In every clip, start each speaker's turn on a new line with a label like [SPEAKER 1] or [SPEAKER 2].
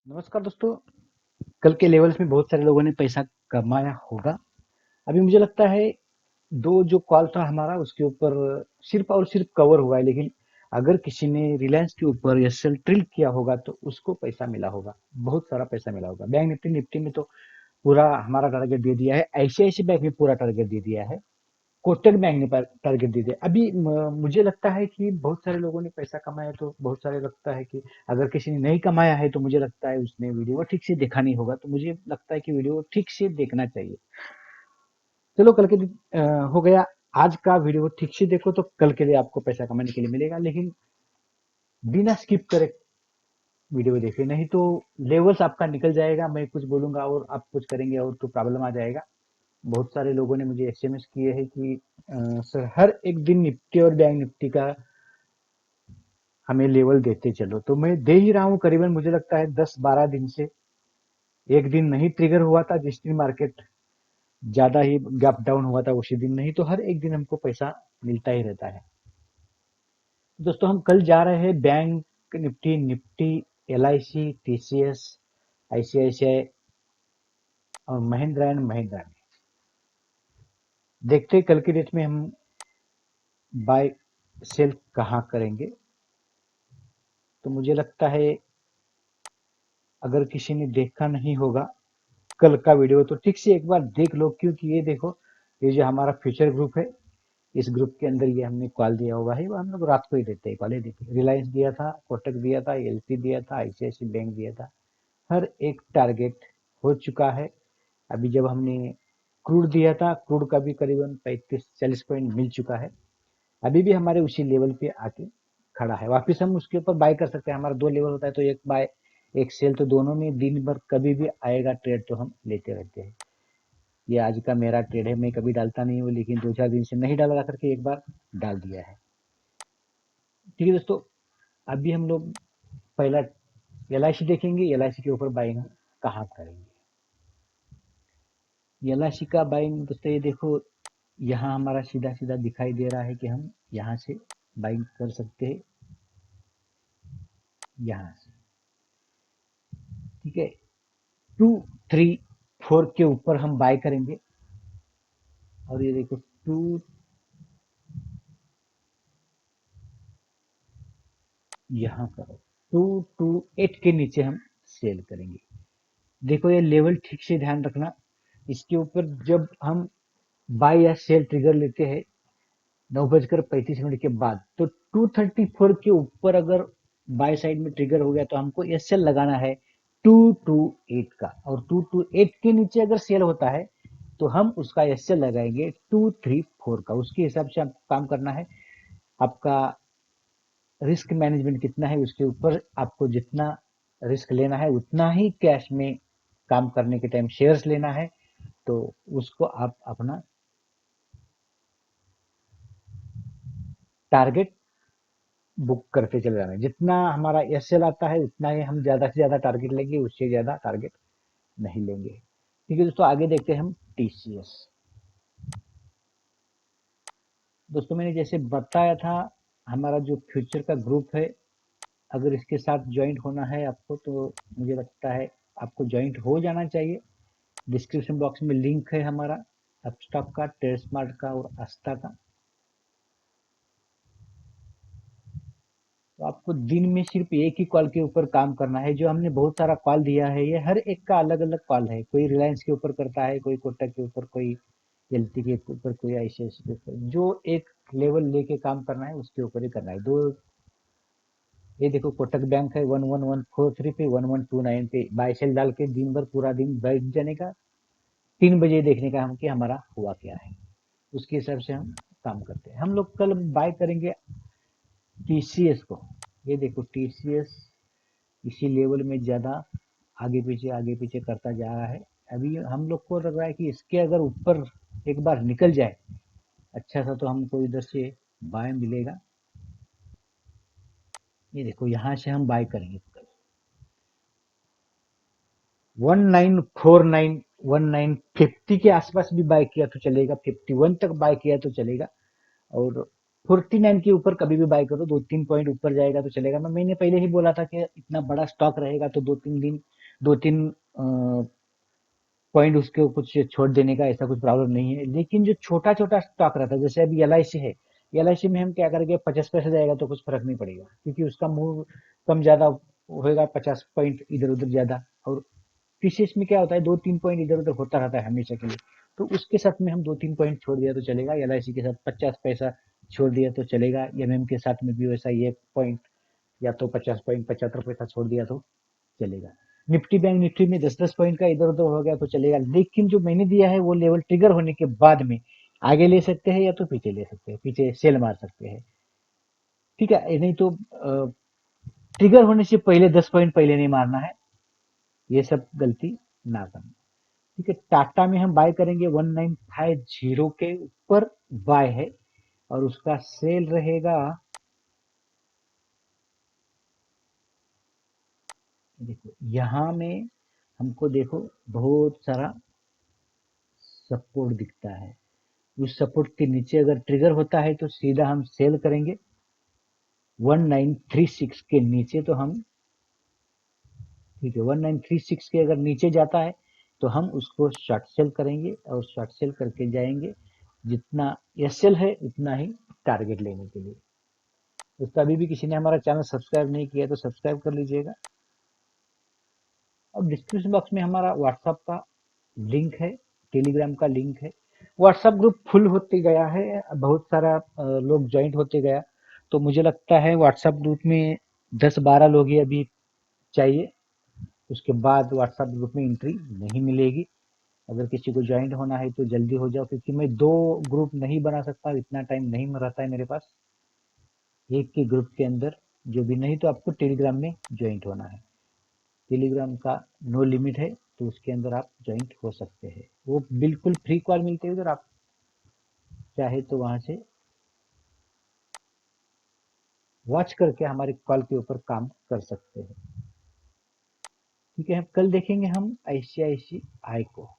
[SPEAKER 1] नमस्कार दोस्तों। कल के लेवल्स में बहुत सारे लोगों ने पैसा कमाया होगा। अभी मुझे लगता है दो जो कॉल था हमारा उसके ऊपर सिर्फ और सिर्फ कवर हुआ है, लेकिन अगर किसी ने रिलायंस के ऊपर एसएल ट्रिल किया होगा तो उसको पैसा मिला होगा, बहुत सारा पैसा मिला होगा। बैंक निफ्टी निफ्टी में तो पूरा हमारा टारगेट दे दिया है, आईसीआईसी बैंक में पूरा टारगेट दे दिया है, कोटक बैंक ने टारगेट दे दिया। अभी मुझे लगता है कि बहुत सारे लोगों ने पैसा कमाया, तो बहुत सारे लगता है कि अगर किसी ने नहीं कमाया है तो मुझे लगता है उसने वीडियो ठीक से देखा नहीं होगा, तो मुझे लगता है कि वीडियो ठीक से देखना चाहिए। चलो कल के दिन हो गया। आज का वीडियो ठीक से देखो तो कल के लिए आपको पैसा कमाने के लिए मिलेगा, लेकिन बिना स्किप करे वीडियो देखिए, नहीं तो लेवल्स आपका निकल जाएगा। मैं कुछ बोलूंगा और आप कुछ करेंगे और तो प्रॉब्लम आ जाएगा। बहुत सारे लोगों ने मुझे एसएमएस किए हैं कि सर हर एक दिन निफ्टी और बैंक निफ्टी का हमें लेवल देते चलो, तो मैं दे ही रहा हूँ करीबन मुझे लगता है 10-12 दिन से। एक दिन नहीं ट्रिगर हुआ था, जिस दिन मार्केट ज्यादा ही गैप डाउन हुआ था उसी दिन, नहीं तो हर एक दिन हमको पैसा मिलता ही रहता है। दोस्तों हम कल जा रहे हैं bank Nifty, Nifty, LIC, TCS, ICICI और महिंद्रा एंड महिंद्रा में। देखते हैं कल की डेट में हम बाय सेल कहाँ करेंगे। तो मुझे लगता है अगर किसी ने देखा नहीं होगा कल का वीडियो तो ठीक से एक बार देख लो, क्योंकि ये देखो, ये जो हमारा फ्यूचर ग्रुप है, इस ग्रुप के अंदर ये हमने कॉल दिया हुआ है, वो हम लोग रात को ही देते हैं कॉल। ही देखिए, रिलायंस दिया था, कोटक दिया था, एलपी दिया था, आईसीआईसी बैंक दिया था, हर एक टारगेट हो चुका है। अभी जब हमने क्रूड दिया था, क्रूड का भी करीबन 35-40 पॉइंट मिल चुका है। अभी भी हमारे उसी लेवल पे आके खड़ा है, वापिस हम उसके ऊपर बाय कर सकते हैं। हमारा दो लेवल होता है, तो एक बाय एक सेल, तो दोनों में दिन भर कभी भी आएगा ट्रेड तो हम लेते रहते हैं। ये आज का मेरा ट्रेड है, मैं कभी डालता नहीं हूँ, लेकिन 2-4 दिन से नहीं डाला करके एक बार डाल दिया है। ठीक है दोस्तों, अभी हम लोग पहला एलआईसी देखेंगे, एलआईसी के ऊपर बाइंग कहाँ करेंगे। एलआईसी का बाइंग दोस्तों ये देखो, यहाँ हमारा सीधा सीधा दिखाई दे रहा है कि हम यहाँ से बाइंग कर सकते हैं, यहाँ से। ठीक है, 2-3-4 के ऊपर हम बाय करेंगे। और ये देखो 2, यहाँ करो 228 के नीचे हम सेल करेंगे। देखो ये लेवल ठीक से ध्यान रखना, इसके ऊपर जब हम बाय या सेल ट्रिगर लेते हैं 9:35 के बाद, तो 234 के ऊपर अगर बाय साइड में ट्रिगर हो गया तो हमको एसएल लगाना है 228 का, और 228 के नीचे अगर सेल होता है तो हम उसका एसएल लगाएंगे 234 का। उसके हिसाब से आपको काम करना है। आपका रिस्क मैनेजमेंट कितना है उसके ऊपर, आपको जितना रिस्क लेना है उतना ही कैश में काम करने के टाइम शेयर्स लेना है, तो उसको आप अपना टारगेट बुक करते चले जाना है। जितना हमारा एसएल आता है उतना ही हम ज्यादा से ज्यादा टारगेट लेंगे, उससे ज्यादा टारगेट नहीं लेंगे। ठीक है दोस्तों, आगे देखते हैं हम टीसीएस। दोस्तों मैंने जैसे बताया था, हमारा जो फ्यूचर का ग्रुप है, अगर इसके साथ ज्वाइंट होना है आपको तो मुझे लगता है आपको ज्वाइंट हो जाना चाहिए। डिस्क्रिप्शन बॉक्स में लिंक है हमारा अपस्टॉक का, ट्रेडस्मार्ट का और आस्था का। तो आपको दिन में सिर्फ एक ही कॉल के ऊपर काम करना है। जो हमने बहुत सारा कॉल दिया है, ये हर एक का अलग अलग कॉल है। कोई रिलायंस के ऊपर करता है, कोई कोटक के ऊपर, कोई एलटी के ऊपर, कोई आईसीआईसी के ऊपर। जो एक लेवल लेके काम करना है उसके ऊपर ही करना है। दो, ये देखो कोटक बैंक है 11143 पे, 1129 पे बाय सेल डाल के दिन भर पूरा दिन बैठ जाने का। 3 बजे देखने का हम कि हमारा हुआ क्या है, उसके हिसाब से हम काम करते हैं। हम लोग कल बाय करेंगे टीसीएस को। ये देखो टीसीएस इसी लेवल में ज्यादा आगे पीछे करता जा रहा है। अभी हम लोग को लग रहा है कि इसके अगर ऊपर एक बार निकल जाए अच्छा सा, तो हमको इधर से बाय मिलेगा। ये देखो यहाँ से हम बाय करेंगे कल 1949, 1950 के आसपास भी बाय किया तो चलेगा, 51 तक बाय किया तो चलेगा। और 49 के ऊपर कभी भी बाय करो, 2-3 पॉइंट ऊपर जाएगा तो चलेगा। मैं महीने पहले ही बोला था कि इतना बड़ा स्टॉक रहेगा तो 2-3 दिन दो तीन पॉइंट उसके कुछ छोड़ देने का ऐसा कुछ प्रॉब्लम नहीं है। लेकिन जो छोटा छोटा स्टॉक रहता है, जैसे अभी LIC है, LIC में हम क्या करेंगे, 50 पैसे जाएगा तो कुछ फर्क नहीं पड़ेगा, क्योंकि उसका मूव कम ज्यादा होएगा, 50 पॉइंट इधर उधर ज्यादा। और पीसीएस में क्या होता है, 2-3 पॉइंट इधर उधर होता रहता है हमेशा के लिए। तो उसके साथ में हम 2-3 पॉइंट छोड़ दिया तो चलेगा, LIC के साथ 50 पैसा छोड़ दिया तो चलेगा, MM के साथ में भी वैसा ही 1 पॉइंट या तो 50 पॉइंट 75 पैसा छोड़ दिया तो चलेगा। निफ्टी बैंक निफ्टी में 10-10 पॉइंट का इधर उधर हो गया तो चलेगा, लेकिन जो मैंने दिया है वो लेवल ट्रिगर होने के बाद में आगे ले सकते हैं या तो पीछे ले सकते हैं, पीछे सेल मार सकते हैं। ठीक है, नहीं तो ट्रिगर होने से पहले 10 पॉइंट पहले नहीं मारना है, ये सब गलती ना करना। ठीक है, टाटा में हम बाय करेंगे 1950 के ऊपर बाय है, और उसका सेल रहेगा, देखो यहाँ में हमको देखो बहुत सारा सपोर्ट दिखता है। उस सपोर्ट के नीचे अगर ट्रिगर होता है तो सीधा हम सेल करेंगे। 1936 के नीचे तो हम, ठीक है, 1936 के अगर नीचे जाता है तो हम उसको शॉर्ट सेल करेंगे, और शॉर्ट सेल करके जाएंगे जितना एसएल है उतना ही टारगेट लेने के लिए। दोस्तों, अभी भी किसी ने हमारा चैनल सब्सक्राइब नहीं किया तो सब्सक्राइब कर लीजिएगा। और डिस्क्रिप्शन बॉक्स में हमारा व्हाट्सएप का लिंक है, टेलीग्राम का लिंक है। व्हाट्सएप ग्रुप फुल होते गया है, बहुत सारा लोग ज्वाइंट होते गया, तो मुझे लगता है व्हाट्सएप ग्रुप में 10-12 लोग ही अभी चाहिए, उसके बाद व्हाट्सएप ग्रुप में एंट्री नहीं मिलेगी। अगर किसी को ज्वाइंट होना है तो जल्दी हो जाओ, क्योंकि मैं 2 ग्रुप नहीं बना सकता, इतना टाइम नहीं रहता है मेरे पास एक के ग्रुप के अंदर। जो भी नहीं तो आपको टेलीग्राम में ज्वाइंट होना है, टेलीग्राम का नो लिमिट है, तो उसके अंदर आप ज्वाइंट हो सकते हैं। वो बिल्कुल फ्री कॉल मिलते हैं उधर, आप चाहे तो वहां से वॉच करके हमारे कॉल के ऊपर काम कर सकते हैं। ठीक है, कल देखेंगे हम ICICI को।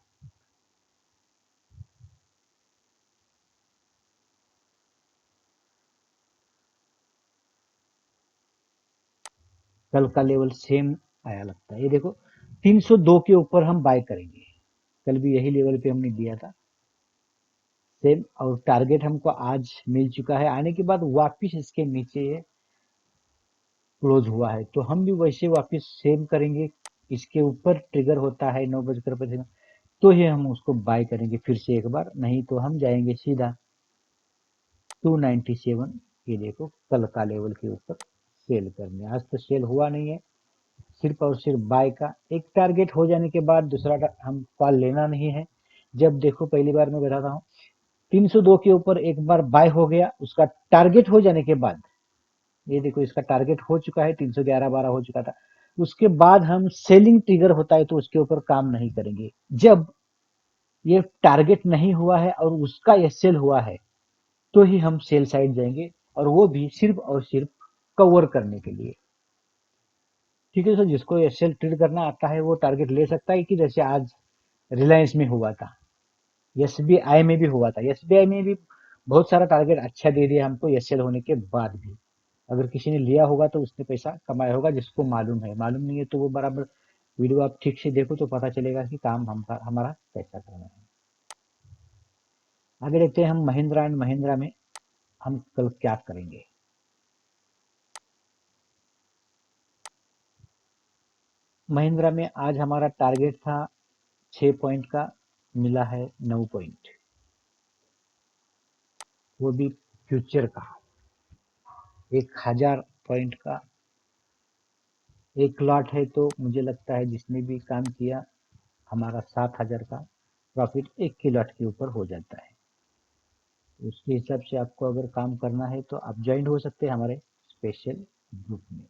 [SPEAKER 1] कल का लेवल सेम आया लगता है, ये देखो 302 के ऊपर हम बाय करेंगे। कल भी यही लेवल पे हमने दिया था सेम, और टारगेट हमको आज मिल चुका है, आने के बाद वापिस इसके नीचे ये क्लोज हुआ है, तो हम भी वैसे वापस सेम करेंगे। इसके ऊपर ट्रिगर होता है 9:55 तो ही हम उसको बाय करेंगे फिर से एक बार, नहीं तो हम जाएंगे सीधा 297। ये देखो कल का लेवल के ऊपर सेल करने, आज तो सेल हुआ नहीं है, सिर्फ और सिर्फ बाय का एक टारगेट हो जाने के बाद दूसरा हम कॉल लेना नहीं है। जब देखो पहली बार मैं बताता हूँ, 302 के ऊपर एक बार बाय हो गया, उसका टारगेट हो जाने के बाद, ये देखो इसका टारगेट हो चुका है, 311-12 हो चुका था, उसके बाद हम सेलिंग ट्रिगर होता है तो उसके ऊपर काम नहीं करेंगे। जब ये टारगेट नहीं हुआ है और उसका ये सेल हुआ है तो ही हम सेल साइड जाएंगे, और वो भी सिर्फ और सिर्फ कवर करने के लिए। ठीक है सर, जिसको एसएल ट्रेड करना आता है वो टारगेट ले सकता है, कि जैसे आज रिलायंस में हुआ था, एसबीआई में भी हुआ था, एसबीआई में भी बहुत सारा टारगेट अच्छा दे दिया हमको एसएल होने के बाद भी। अगर किसी ने लिया होगा तो उसने पैसा कमाया होगा, जिसको मालूम है, मालूम नहीं है तो वो बराबर वीडियो आप ठीक से देखो तो पता चलेगा कि काम हम हमारा कैसा करना है। आगे देखते हैं हम महिंद्रा एंड महिंद्रा में हम कल क्या करेंगे। महिंद्रा में आज हमारा टारगेट था 6 पॉइंट का, मिला है 9 पॉइंट, वो भी फ्यूचर का 1000 पॉइंट का एक लॉट है, तो मुझे लगता है जिसने भी काम किया हमारा 7000 का प्रॉफिट एक के लॉट के ऊपर हो जाता है। उसके हिसाब से आपको अगर काम करना है तो आप ज्वाइन हो सकते हैं हमारे स्पेशल ग्रुप में।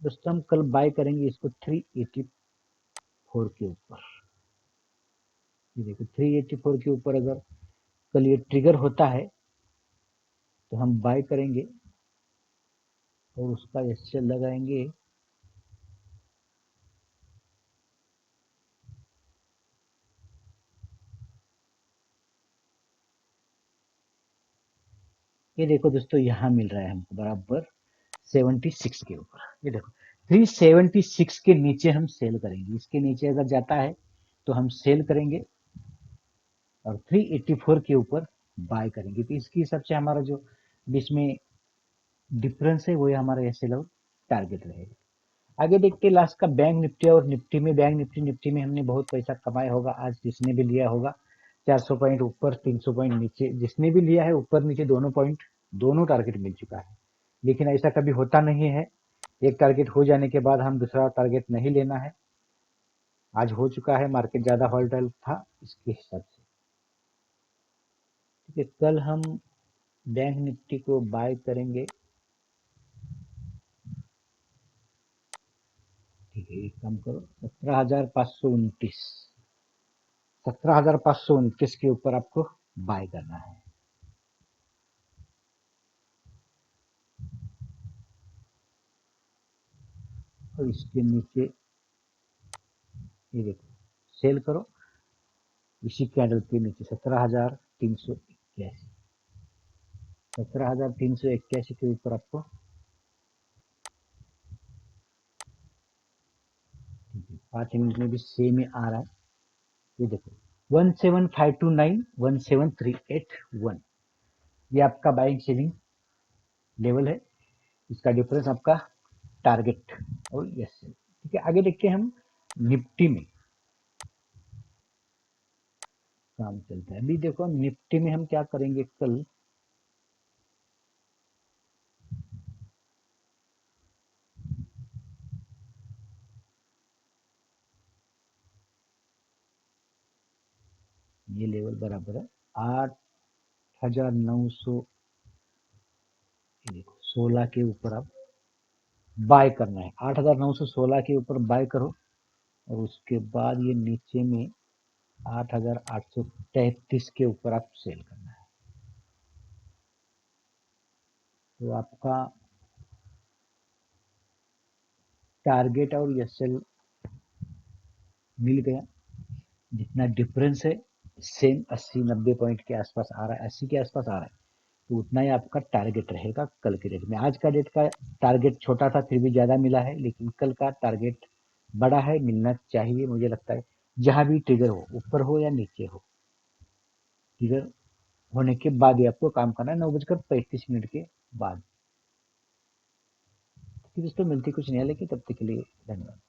[SPEAKER 1] दोस्तों, हम कल बाय करेंगे इसको 384 के ऊपर। ये देखो 384 के ऊपर अगर कल ये ट्रिगर होता है तो हम बाय करेंगे और उसका एसएल लगाएंगे। ये देखो दोस्तों, यहाँ मिल रहा है हमको बराबर 376 के ऊपर, ये देखो 376 के नीचे हम सेल करेंगे। इसके नीचे अगर जाता है तो हम सेल करेंगे और 384 के ऊपर बाय करेंगे। तो इसके हिसाब से हमारा जो बीच में डिफरेंस है वही हमारा एसएल और टारगेट रहेगा। आगे देखते हैं लास्ट का बैंक निफ्टी और निफ्टी में। बैंक निफ्टी में हमने बहुत पैसा कमाया होगा आज, जिसने भी लिया होगा 400 पॉइंट ऊपर 300 पॉइंट नीचे, जिसने भी लिया है ऊपर नीचे दोनों पॉइंट दोनों टारगेट मिल चुका है। लेकिन ऐसा कभी होता नहीं है, एक टारगेट हो जाने के बाद हम दूसरा टारगेट नहीं लेना है। आज हो चुका है, मार्केट ज्यादा वोलेटाइल था इसके हिसाब से। ठीक है, कल हम बैंक निफ्टी को बाय करेंगे। ठीक है, एक काम करो 17,529, 17,529 के ऊपर आपको बाय करना है। और इसके नीचे ये देखो सेल करो, इसी कैंडल के नीचे 17,381, 17,381 के ऊपर आपको 5 मिनट में भी सेम ही आ रहा है। ये देखो 17,529, 17,381, ये आपका बाइंग सेलिंग लेवल है। इसका डिफरेंस आपका टारगेट और यस। ठीक है, आगे देखते हैं हम निफ्टी में काम चलता है। अभी देखो निफ्टी में हम क्या करेंगे कल, ये लेवल बराबर है 8,900, देखो 16 के ऊपर आप बाय करना है। 8,916 के ऊपर बाय करो और उसके बाद ये नीचे में 8,833 के ऊपर आप सेल करना है। तो आपका टारगेट और एसएल मिल गया। जितना डिफरेंस है सेम 80-90 पॉइंट के आसपास आ रहा है, 80 के आसपास आ रहा है, तो उतना ही आपका टारगेट रहेगा कल के डेट में। आज का डेट का टारगेट छोटा था फिर भी ज्यादा मिला है, लेकिन कल का टारगेट बड़ा है, मिलना चाहिए मुझे लगता है। जहां भी ट्रिगर हो, ऊपर हो या नीचे हो, ट्रिगर होने के बाद ही आपको काम करना है, 9:35 के बाद। दोस्तों मिलती कुछ नहीं है, लेकिन तब तक के लिए धन्यवाद।